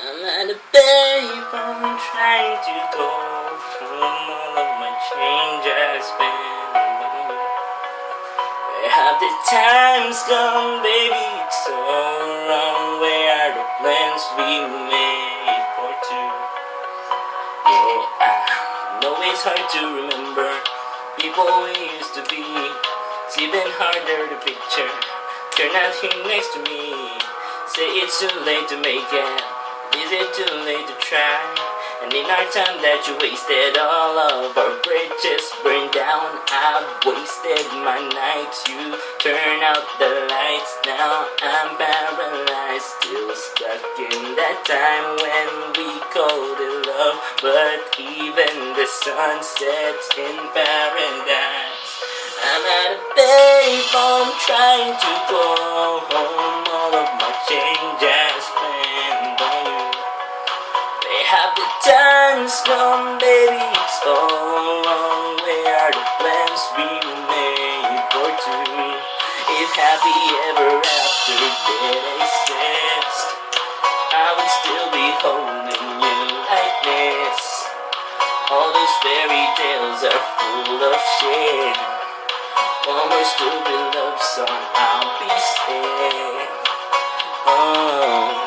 I'm at a payphone trying to call home. All of my change has been gone. Where have the times gone, baby? It's so wrong. Where are the plans we made for two? Yeah, I know it's hard to remember people we used to be. It's even harder to picture. You're not here next to me. Say it's too late to make it. Is it too late to try? And in our time that you wasted, all of our bridges burned down. I've wasted my nights. You turn out the lights. Now I'm paralyzed, still stuck in that time when we called it love. But even the sun sets in paradise. I'm at a payphone trying to call home. All of my change I spent on you. Where have the times gone, baby? It's all wrong. Where are the plans we made for two? If happy ever after did exist, I would still be holding you like this. All those fairy tales are full of shit. One more stupid love song, I'll be safe. Oh.